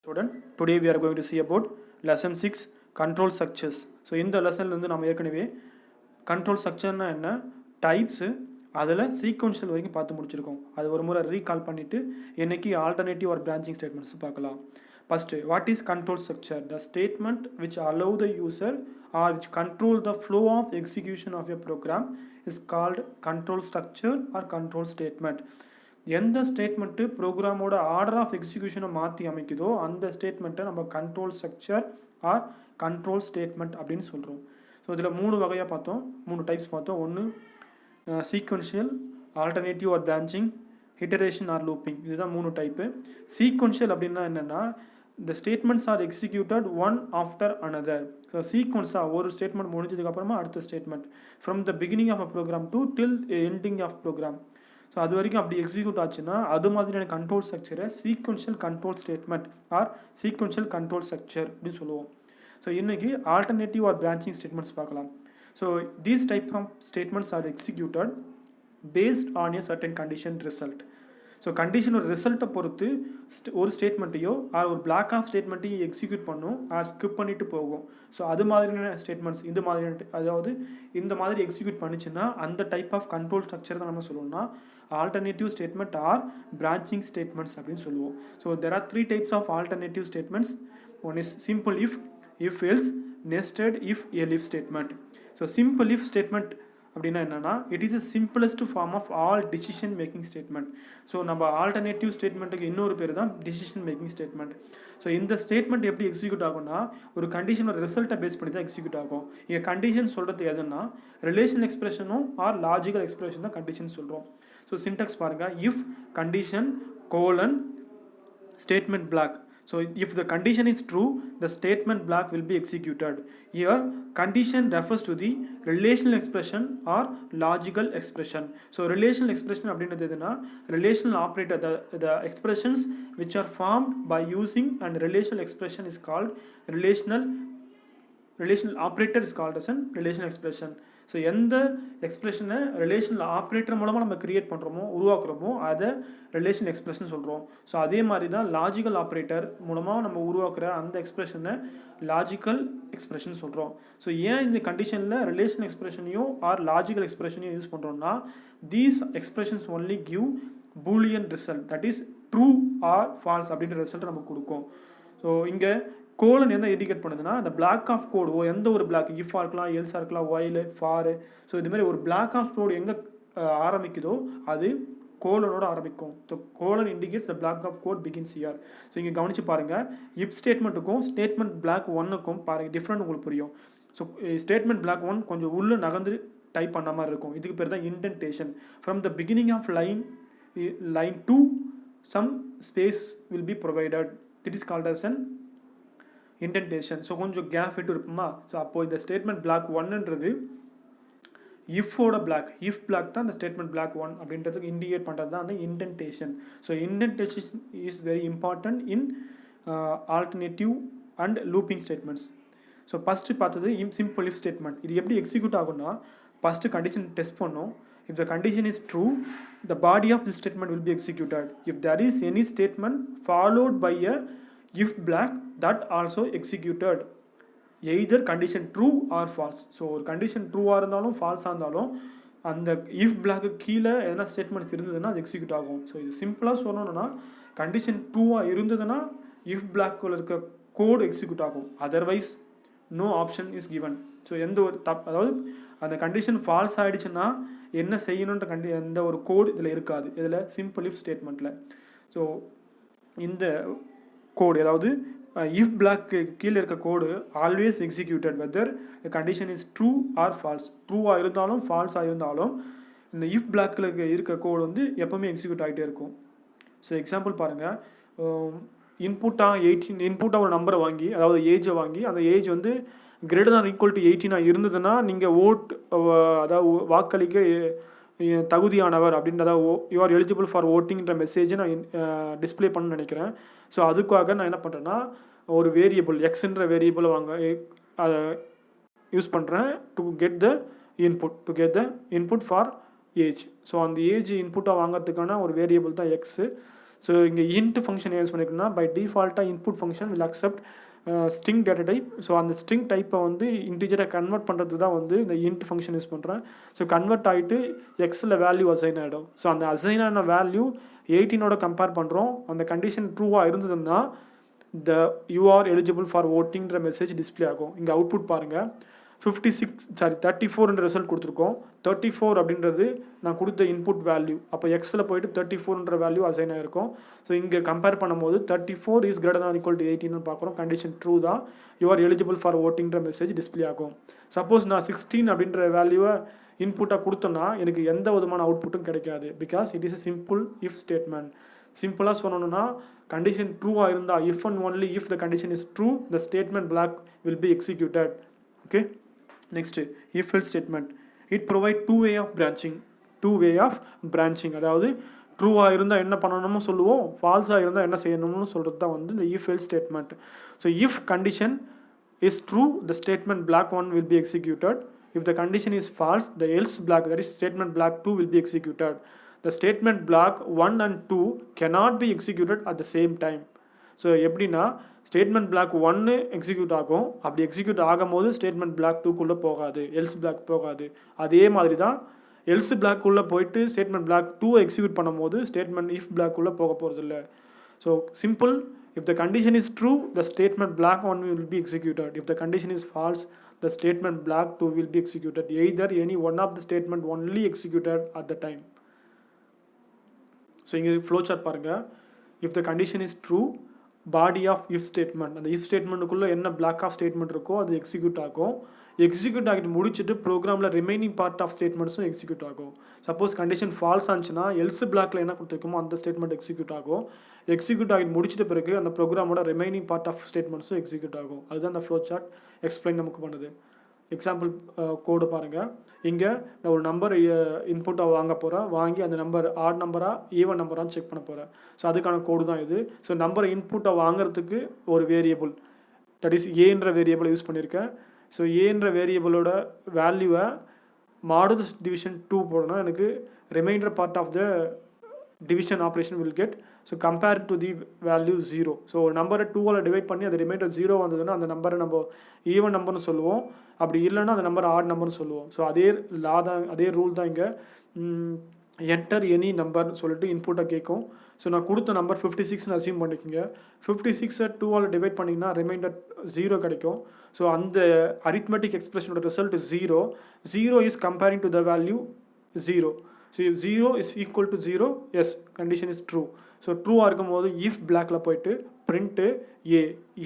Student, today we are going to see about lesson 6 control structures. So இந்த லெசன்ல இருந்து நாம ஏற்கனவே கண்ட்ரோல் ஸ்ட்ரக்சர்னா என்ன, டைப்ஸ், அதில் சீக்வன்ஷியல் வரைக்கும் பார்த்து முடிச்சிருக்கோம். அது ஒரு முறை ரீகால் பண்ணிவிட்டு இன்னைக்கு ஆல்டர்னேட்டிவ் ஆர் பிரான்ச்சிங் ஸ்டேட்மெண்ட்ஸ் பார்க்கலாம். First, what is control structure? The statement which allow the user or which control the flow of execution of a program is called control structure or control statement. எந்த statement ப்ரோக்ராமோட order of எக்ஸிக்யூஷனை மாற்றி அமைக்குதோ அந்த ஸ்டேட்மெண்ட்டை நம்ம control structure or control statement அப்படின்னு சொல்கிறோம். ஸோ இதில் 3 வகையாக பார்த்தோம், 3 டைப்ஸ் பார்த்தோம். ஒன்று sequential, alternative or branching, iteration or looping. இதுதான் 3 டைப்பு. சீக்வன்ஷியல் அப்படின்னா என்னென்னா, the statements are executed one after another. So சீக்வன்ஸாக ஒரு ஸ்டேட்மெண்ட் முடிஞ்சதுக்கப்புறமா அடுத்த statement, from the beginning of a program to till ending of program. So அது வரைக்கும் அப்படி execute ஆச்சுன்னா அது மாதிரியான கண்ட்ரோல் ஸ்ட்ரக்சரை sequential control statement or sequential control structure அப்படின்னு சொல்லுவோம். ஸோ இன்றைக்கி ஆல்டர்னேட்டிவ் ஆர் பிரான்ச்சிங் ஸ்டேட்மெண்ட்ஸ் பார்க்கலாம். So these type of statements are executed based on a certain condition result. So condition ஒரு ரிசல்ட்டை பொறுத்து ஒரு ஸ்டேட்மெண்ட்டையோ ஆர் ஒரு பிளாக் ஆஃப் ஸ்டேட்மெண்ட்டையும் எக்ஸிக்யூட் பண்ணும் ஆர் ஸ்கிப் பண்ணிட்டு போகும். ஸோ அது மாதிரியான ஸ்டேட்மெண்ட்ஸ் இந்த மாதிரியான, அதாவது இந்த மாதிரி எக்ஸிக்யூட் பண்ணிச்சுன்னா அந்த டைப் ஆஃப் கண்ட்ரோல் ஸ்ட்ரக்சர் தான் நம்ம சொல்லுவோம்னா alternative statement or branching statements அப்படின்னு சொல்லுவோம். So there are 3 types of alternative statements. One is simple if else, nested elif statement. So simple if statement அப்படின்னா என்னென்னா, it is the simplest form of all decision making statement. So நம்ம alternative ஸ்டேட்மெண்ட்டுக்கு இன்னொரு பேர் தான் decision making statement. So இந்த statement எப்படி execute ஆகும்னா, ஒரு கண்டிஷனோட ரிசல்ட்டை பேஸ் பண்ணி தான் எக்ஸிக்யூட் ஆகும். இங்கே கண்டிஷன் சொல்கிறது எதுன்னா ரிலேஷன் எக்ஸ்பிரஷனும் ஆர் லாஜிக்கல் எக்ஸ்பிரஷன் தான் கண்டிஷன் சொல்கிறோம். ஸோ சின்டாக்ஸ் பாருங்கள், if condition colon statement block. So if the condition is true, the statement block will be executed. Here condition refers to the relational expression or logical expression. So relational expression அப்படின்றது எதுனா, relational operator, the expressions which are formed by using and relational expression is called relational operator is called as an relational expression. So எந்த எக்ஸ்பிரஷனை relational operator மூலமாக நம்ம create பண்ணுறோமோ உருவாக்குறோமோ அதை relation expression சொல்கிறோம். So அதே மாதிரி தான் லாஜிக்கல் ஆப்ரேட்டர் மூலமாக நம்ம உருவாக்குற அந்த எக்ஸ்பிரஷனை லாஜிக்கல் எக்ஸ்பிரஷன் சொல்கிறோம். ஸோ ஏன் இந்த கண்டிஷனில் ரிலேஷன் எக்ஸ்பிரஷனையும் ஆர் லாஜிக்கல் எக்ஸ்பிரஷனையும் யூஸ் பண்ணுறோம்னா, these expressions only give Boolean result, that is true or falls அப்படின்ற ரிசல்ட்டை நமக்கு கொடுக்கும். ஸோ இங்கே கோலன் எந்த இண்டிகேட் பண்ணுதுன்னா, இந்த பிளாக் ஆஃப் கோடு எந்த ஒரு பிளாக், இஃபாக இருக்கலாம், எல்ஸாக இருக்கலாம், ஒயில், ஃபாரு. ஸோ இதுமாதிரி ஒரு பிளாக் ஆஃப் கோடு எங்கே ஆரம்பிக்குதோ அது கோலனோட ஆரம்பிக்கும். So colon indicates the block of code begins here. So இங்கே கவனித்து பாருங்கள், இஃப் ஸ்டேட்மெண்ட்டுக்கும் ஸ்டேட்மெண்ட் பிளாக் 1க்கும் பாருங்கள் டிஃப்ரெண்ட் உங்களுக்கு புரியும். ஸோ ஸ்டேட்மெண்ட் பிளாக் 1 கொஞ்சம் உள்ளே நகர்ந்து டைப் பண்ண மாதிரி இருக்கும். இதுக்கு பேர் தான் indentation. From the beginning of line to some space will be provided. It is called as an indentation. So கொஞ்சம் கேப் விட்டு இருப்போமா. ஸோ அப்போது இந்த ஸ்டேட்மெண்ட் பிளாக் 1ன்றது இஃபோட பிளாக், இஃப் பிளாக் தான் இந்த ஸ்டேட்மெண்ட் பிளாக் 1 அப்படின்றதுக்கு இண்டிகேட் பண்ணுறது தான் அந்த indentation. So indentation is very important in alternative and looping statements. So first பார்த்தது சிம்பிள் இஃப் ஸ்டேட்மெண்ட். இது எப்படி எக்ஸிக்யூட் ஆகும்னா, ஃபஸ்ட்டு கண்டிஷன் டெஸ்ட் பண்ணோம். If the condition is true, the body of this statement will be executed. If there is any statement followed by a if block, that also executed, either condition true or false. So ஒரு condition ட்ரூவாக இருந்தாலும் ஃபால்ஸாக இருந்தாலும் அந்த if block கீழே எதனா statements இருந்ததுன்னா அது execute ஆகும். ஸோ இது சிம்பிளாக சொல்லணும்னா, கண்டிஷன் ட்ரூவாக இருந்ததுன்னா இஃப் பிளாக்கில் இருக்க கோடு எக்ஸிக்யூட் ஆகும், otherwise no option is given. So எந்த ஒரு அதாவது அந்த கண்டிஷன் ஃபால்ஸ் ஆகிடுச்சுன்னா என்ன செய்யணுன்ற எந்த ஒரு கோடு இதில் இருக்காது, இதில் சிம்பிள் இஃப் ஸ்டேட்மெண்ட்டில். ஸோ இந்த கோடு, அதாவது இஃப் பிளாக் கீழே இருக்க code always executed whether condition is true or false. ட்ரூவாக இருந்தாலும் ஃபால்ஸாக இருந்தாலும் இந்த இஃப் பிளாக்கில் இருக்க கோடு வந்து எப்போவுமே எக்ஸிக்யூட் ஆகிட்டே இருக்கும். ஸோ எக்ஸாம்பிள் பாருங்கள், இன்புட்டாக 18 இன்புட்டாக ஒரு நம்பரை வாங்கி, அதாவது ஏஜை வாங்கி, அந்த ஏஜ் வந்து greater than or equal to 18 இருந்ததுன்னா நீங்கள் அதாவது வாக்களிக்க தகுதியானவர் அப்படின்றத யூ ஆர் எலிஜிபிள் ஃபார் ஓட்டிங்கிற மெசேஜை நான் டிஸ்பிளே பண்ண நினைக்கிறேன். ஸோ அதுக்காக நான் என்ன பண்ணுறேன்னா, ஒரு வேரியபிள் எக்ஸ்ன்ற வேரியபிளை அதை யூஸ் பண்ணுறேன் to get the input for age. So அந்த ஏஜ் இன்புட்டாக வாங்கிறதுக்கான ஒரு வேரியபிள் தான் எக்ஸு. ஸோ இங்கே இன்ட் ஃபங்க்ஷன் யூஸ் பண்ணிக்கணும்னா பை டிஃபால்ட்டாக input function will accept string data type. So அந்த ஸ்ட்ரிங் டைப்பை வந்து இன்டிஜரை கன்வெர்ட் பண்ணுறது தான் வந்து இந்த இன்ட் ஃபங்க்ஷன் யூஸ் பண்ணுறேன். ஸோ கன்வெர்ட் ஆகிட்டு எக்ஸில் வேல்யூ அசைன் ஆகிடும். ஸோ அந்த அசைன் ஆன வேல்யூ 18ஓட கம்பேர் பண்ணுறோம். அந்த கண்டிஷன் ட்ரூவாக இருந்ததுன்னா யூ ஆர் எலிஜிபிள் ஃபார் ஓட்டிங்கிற மெசேஜ் டிஸ்பிளே ஆகும். இங்கே அவுட்புட் பாருங்கள், 34 ரிசல்ட் கொடுத்துருக்கோம். 34 அப்படின்றது நான் கொடுத்த இன்புட் வேல்யூ. அப்போ எக்ஸில் போயிட்டு 34 வேல்யூ அசைன் ஆகிருக்கும். ஸோ இங்கே கம்பேர் பண்ணும்போது 34 is greater than equal to 18 பார்க்குறோம். கண்டிஷன் ட்ரூ தான், யூ ஆர் எலிஜிபிள் ஃபார் ஓட்டிங்கிற மெசேஜ் டிஸ்பிளே ஆகும். சப்போஸ் நான் 16 அப்படின்ற வேல்யூவை இன்புட்டாக கொடுத்தோன்னா எனக்கு எந்த விதமான அவுட்புட்டும் கிடைக்காது. Because it is a simple if statement. சிம்பிளாக சொல்லணும்னா கண்டிஷன் ட்ரூவாக இருந்தால் if and only if the condition is true the statement block will be executed. Okay, next if else statement. It provide two way of branching. அதாவது ட்ரூவாக இருந்தால் என்ன பண்ணணும்னு சொல்லுவோம், ஃபால்ஸாக இருந்தால் என்ன செய்யணும்னு சொல்கிறது தான் வந்து இந்த if else statement. So if condition is true the statement black 1 will be executed. If the condition is false, the else block, that is statement block 2 will be executed. The statement block 1 and 2 cannot be executed at the same time. So எப்படின்னா statement black 1 execute ஆகும். அப்படி execute ஆகும் போது statement black 2க்குள்ளே போகாது, else black போகாது. அதே மாதிரி தான் எல்ஸ் பிளாக்குள்ளே போயிட்டு ஸ்டேட்மெண்ட் பிளாக் 2 எக்ஸிக்யூட் பண்ணும்போது ஸ்டேட்மெண்ட் இஃப் பிளாக்குள்ளே போக போகிறது இல்லை. So simple, if the condition is true, the statement block 1 will be executed. If the condition is false, the statement block 2 will be executed. Either any one of the statement only executed at the time. So இங்கே flow chart பாருங்கள். if the condition is true, body of if statement, அந்த if ஸ்டேட்மெண்ட்டுக்குள்ளே என்ன block of statement இருக்கோ அது execute ஆகும். Execute ஆகிட்டு முடிச்சுட்டு ப்ரோக்ராமில் ரிமைனிங் பார்ட் ஆஃப் ஸ்டேட்மெண்ட்ஸும் எக்ஸிக்யூட் ஆகும். சப்போஸ் கண்டிஷன் ஃபால்ஸ் ஆச்சுன்னா எல்ஸ் பிளாக்ல என்ன கொடுத்துருக்கோமோ அந்த ஸ்டேட்மெண்ட் எக்ஸிக்யூட் ஆகும். எக்ஸிக்யூட் ஆகிட்டு முடிச்சிட்ட பிறகு அந்த ப்ரோக்ராமோட ரிமைனிங் பார்ட் ஆஃப் ஸ்டேட்மெண்ட்ஸும் எக்ஸிக்யூட் ஆகும். அதுதான் அந்த ஃப்ளோ சார்ட் எக்ஸ்பிளைன் நமக்கு பண்ணுது. எக்ஸாம்பிள் கோடு பாருங்கள். இங்கே நான் ஒரு நம்பர் இன்புட்டாக வாங்க போகிறேன். வாங்கி அந்த நம்பர் ஆட் நம்பரா ஈவன் நம்பரான்னு செக் பண்ண போகிறேன். ஸோ அதுக்கான கோடு தான் இது. ஸோ நம்பரை இன்புட்டாக வாங்குறதுக்கு ஒரு வேரியபிள், தட் இஸ் ஏன்ற வேரியபிளை யூஸ் பண்ணியிருக்கேன். ஸோ ஏன்ற வேரியபிளோட வேல்யூவை மாடுலஸ் டிவிஷன் 2 போடணும். எனக்கு remainder part of the division operation will get. So compared to the value 0. So நம்பரை 2ஆல் டிவைட் பண்ணி அது ரிமைண்டர் 0 வந்ததுன்னா அந்த நம்பரை நம்ம ஈவன் நம்பர்னு சொல்லுவோம். அப்படி இல்லைன்னா அந்த நம்பர் ஆட் நம்பர்னு சொல்லுவோம். ஸோ அதே ரூல் தான் இங்கே. என்டர் எனி நம்பர் சொல்லிட்டு இன்புட்டை கேட்கும். ஸோ நான் கொடுத்த நம்பர் 56ன்னு அசியூம் பண்ணிக்கோங்க. 56ஐ 2ஆல் டிவைட் பண்ணிங்கன்னா ரிமைண்டர் 0 கிடைக்கும். ஸோ அந்த அரித்மெட்டிக் எக்ஸ்பிரஷனோட result 0. 0 is comparing to the value 0. So if 0 is equal to 0, yes, condition is true. So true இருக்கும்போது if blackல போயிட்டு print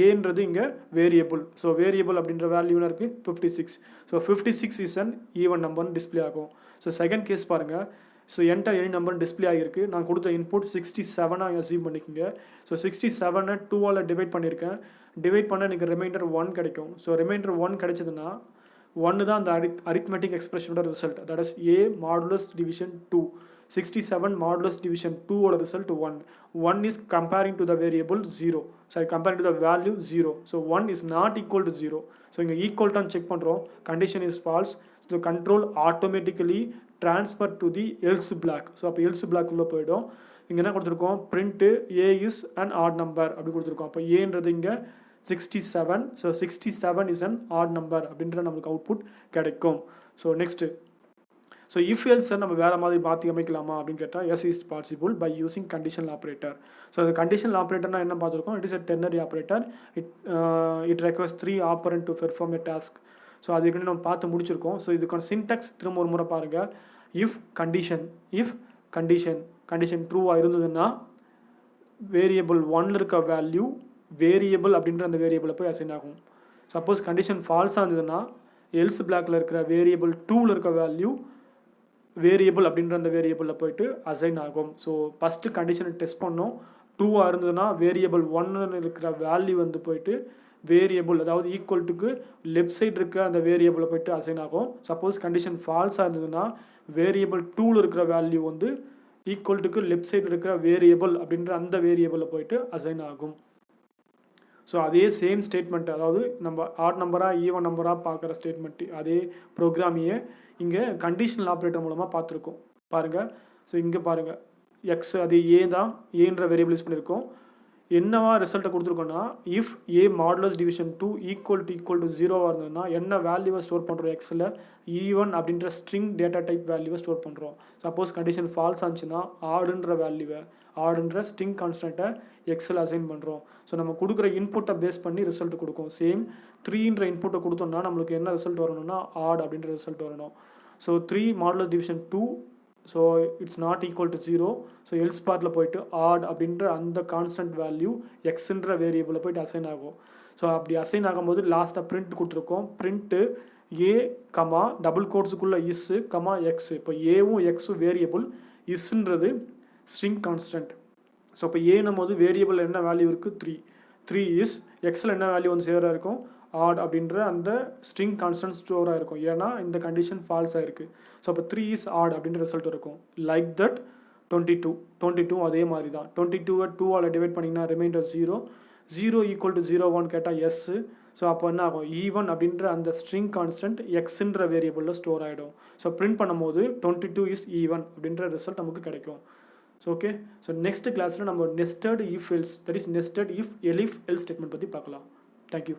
ஏன்றது இங்கே வேரியபிள். ஸோ வேரியபிள் அப்படின்ற வேல்யூவில் இருக்குது 56. ஸோ 56 is an even நம்பர்னு டிஸ்பிளே ஆகும். ஸோ செகண்ட் கேஸ் பாருங்கள். So enter any number display ஆகிருக்கு. நான் கொடுத்த இன்புட் 67 அசீவ் பண்ணிக்கோங்க. ஸோ 67 2ஆல் டிவைட் பண்ணியிருக்கேன். டிவைட் பண்ண எனக்கு ரிமைண்டர் 1 கிடைக்கும். ஸோ ரிமைண்டர் 1 கிடைச்சதுன்னா 1 தான் அந்த அரித்மெட்டிக் எக்ஸ்பிரஷனோட result. That is A modulus division 2. 67 modulus division 2ஓட result 1. 1 is comparing to the variable 0. Sorry, comparing to the value 0. So 1 is not equal to 0. So இங்கே ஈக்குவல்ட்டான்னு செக் பண்ணுறோம். Condition is false. So control automatically transfer to the else block. So அப்போ else block உள்ளே போயிடும். இங்கே என்ன கொடுத்துருக்கோம், print A is and odd number அப்படி கொடுத்துருக்கோம். அப்போ ஏன்றது இங்கே 67. So 67 is an odd number அப்படின்ற நம்மளுக்கு அவுட்புட் கிடைக்கும். ஸோ நெக்ஸ்ட்டு, ஸோ இஃப் எல்ஸை நம்ம வேறு மாதிரி மாற்றி அமைக்கலாமா அப்படின்னு கேட்டால் yes is possible by using conditional operator. So அந்த கண்டிஷனல் ஆப்ரேட்டர்னா என்ன பார்த்துருக்கோம், it is a ternary operator. It requires 3 operand to perform a task. So அதுக்கு நம்ம பார்த்து முடிச்சிருக்கோம். ஸோ இதுக்கான சின்டாக்ஸ் திரும்ப ஒரு முறை பாருங்கள். இஃப் கண்டிஷன் ட்ரூவாக இருந்ததுன்னா வேரியபிள் 1 இருக்க வேல்யூ வேரியபிள் அப்படின்ற அந்த வேரியபிளை போய் அசைன் ஆகும். சப்போஸ் கண்டிஷன் ஃபால்ஸாக இருந்ததுன்னா எல்ஸ் பிளாக்ல இருக்கிற வேரியபிள் 2ல் இருக்க வேல்யூ வேரியபிள் அப்படின்ற அந்த வேரியபிளில் போயிட்டு அசைன் ஆகும். ஸோ ஃபஸ்ட்டு கண்டிஷனை டெஸ்ட் பண்ணோம். 2ஆக இருந்ததுன்னா வேரியபிள் 1 இருக்கிற வேல்யூ வந்து போயிட்டு வேரியபிள், அதாவது ஈக்குவல்ட்டுக்கு லெஃப்ட் சைடு இருக்க அந்த வேரியபிளை போயிட்டு அசைன் ஆகும். சப்போஸ் கண்டிஷன் ஃபால்ஸாக இருந்ததுன்னா வேரியபிள் 2ல் இருக்கிற வேல்யூ வந்து ஈக்குவல்ட்டுக்கு லெஃப்ட் சைடு இருக்கிற வேரியபிள் அப்படின்ற அந்த வேரியபிளில் போயிட்டு அசைன் ஆகும். ஸோ அதே சேம் ஸ்டேட்மெண்ட், அதாவது நம்ம ஆட் நம்பராக ஈவன் நம்பராக பார்க்குற ஸ்டேட்மெண்ட்டு அதே ப்ரோக்ராமையே இங்கே கண்டிஷனல் ஆப்ரேட்டர் மூலமாக பார்த்துருக்கோம் பாருங்கள். ஸோ இங்கே பாருங்கள், எக்ஸ் அது ஏ தான், ஏன்ற வேரியபிள் யூஸ் பண்ணியிருக்கோம். என்னவா ரிசல்ட்டை கொடுத்துருக்கோன்னா if A modulus division 2 equal to 0வாக இருந்ததுன்னா என்ன வேல்யூவை ஸ்டோர் பண்ணுறோம் எக்ஸில் ஈவன் அப்படின்ற ஸ்ட்ரிங் டேட்டா டைப் வேல்யூவை ஸ்டோர் பண்ணுறோம். சப்போஸ் கண்டிஷன் ஃபால்ஸ் ஆச்சுன்னா ஆடுன்ற வேல்யூவை ஆடுன்ற ஸ்ட்ரிங் கான்ஸ்டன்ட்டை எக்ஸில் அசைன் பண்ணுறோம். ஸோ நம்ம கொடுக்குற இன்புட்டை பேஸ் பண்ணி ரிசல்ட் கொடுக்கும். சேம் 3ன்ற இன்புட்டை கொடுத்தோம்னா நம்மளுக்கு என்ன ரிசல்ட் வரணும்னா ஆட் அப்படின்ற ரிசல்ட் வரணும். So 3 modulus division 2 so it's not equal to 0. So else பார்ட்டில் போயிட்டு ஆட் அப்படின்ற அந்த கான்ஸ்டன்ட் வேல்யூ எக்ஸுன்ற வேரியபிளில் போயிட்டு அசைன் ஆகும். ஸோ அப்படி அசைன் ஆகும்போது லாஸ்ட்டாக பிரிண்ட் கொடுத்துருக்கோம். பிரிண்ட்டு ஏ கமா டபுள் கோட்ஸுக்குள்ளே இஸ்ஸு கமா எக்ஸு. இப்போ ஏவும் எக்ஸும் வேரியபிள், இஸ்ன்றது ஸ்ட்ரிங் கான்ஸ்டன்ட். ஸோ இப்போ ஏன்னும் போது வேரியபிள் என்ன வேல்யூ இருக்குது 3 இஸ் எக்ஸில் என்ன வேல்யூ வந்து சேராக இருக்கும் ஆட் அப்படின்ற அந்த ஸ்ட்ரிங் கான்ஸ்டன்ட் ஸ்டோராக இருக்கும். ஏன்னா இந்த கண்டிஷன் ஃபால்ஸ் ஆகிருக்கு. ஸோ அப்போ 3 இஸ் ஆட் அப்படின்ற ரிசல்ட் இருக்கும். லைக் தட் 22 அதே மாதிரி தான். 22வை 2ஆல் டிவைட் பண்ணிங்கன்னா ரிமைண்டர் 0 ஈக்குவல் டு 0 கேட்டால் எஸ்ஸு. ஸோ அப்போ என்ன ஆகும் ஈவன் அப்படின்ற அந்த ஸ்ட்ரிங் கான்ஸ்டன்ட் எக்ஸுன்ற வேரியபிளில் ஸ்டோர் ஆகிடும். ஸோ பிரிண்ட் பண்ணும்போது 22 இஸ் ஈவன் அப்படின்ற ரிசல்ட் நமக்கு கிடைக்கும். So okay. ஸோ நெக்ஸ்ட் கிளாஸில் நம்ம nested if else, that is nested if elif else statement பற்றி பார்க்கலாம். தேங்க்யூ.